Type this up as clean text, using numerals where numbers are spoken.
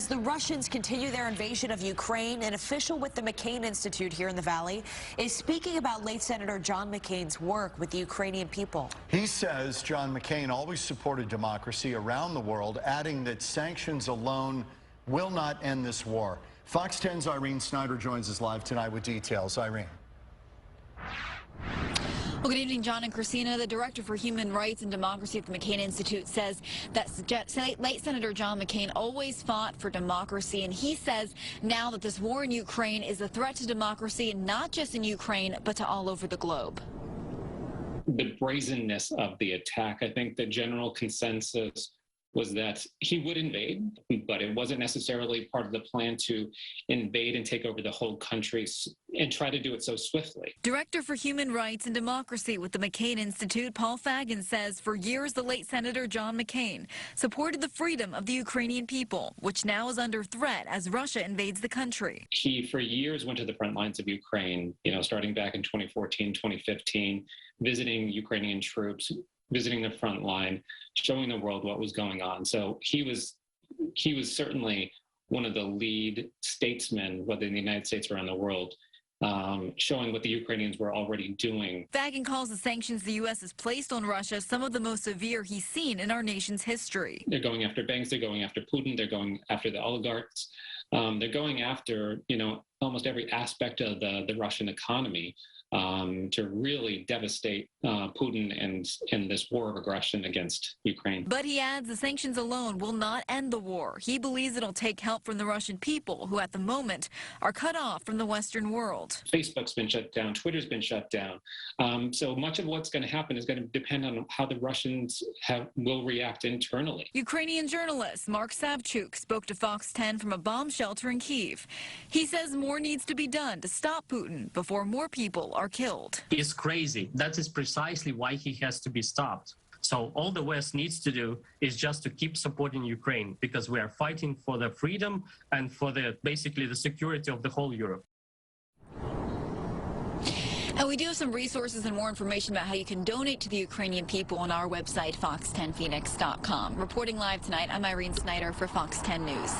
the Russians continue their invasion of Ukraine, an official with the McCain Institute here in the Valley is speaking about late Senator John McCain's work with the Ukrainian people. He says John McCain always supported democracy around the world, adding that sanctions alone will not end this war. Fox 10's Irene Snyder joins us live tonight with details. Irene. Well, good evening, John and Christina. The Director for Human Rights and Democracy at the McCain Institute says that late Senator John McCain always fought for democracy, and he says now that this war in Ukraine is a threat to democracy, not just in Ukraine, but to all over the globe. The brazenness of the attack, I think the general consensus was that he would invade, but it wasn't necessarily part of the plan to invade and take over the whole country and try to do it so swiftly. Director for Human Rights and Democracy with the McCain Institute, Paul Fagan, says for years the late Senator John McCain supported the freedom of the Ukrainian people, which now is under threat as Russia invades the country. He, for years, went to the front lines of Ukraine, starting back in 2014, 2015, visiting Ukrainian troops, visiting the front line, showing the world what was going on. So he was certainly one of the lead statesmen, whether in the United States or around the world, showing what the Ukrainians were already doing. Fagan calls the sanctions the U.S. has placed on Russia some of the most severe he's seen in our nation's history. They're going after banks, they're going after Putin, they're going after the oligarchs, they're going after, almost every aspect of the Russian economy. To really devastate Putin and this war of aggression against Ukraine. But he adds the sanctions alone will not end the war. He believes it'll take help from the Russian people, who at the moment are cut off from the Western world. Facebook's been shut down. Twitter's been shut down. So much of what's going to happen is going to depend on how the Russians will react internally. Ukrainian journalist Mark Savchuk spoke to Fox 10 from a bomb shelter in Kyiv. He says more needs to be done to stop Putin before more people are killed. It's crazy. That is precisely why he has to be stopped. So all the West needs to do is just to keep supporting Ukraine, because we are fighting for the freedom and for basically the security of the whole Europe. And we do have some resources and more information about how you can donate to the Ukrainian people on our website, fox10phoenix.com. Reporting live tonight, I'm Irene Snyder for Fox 10 News.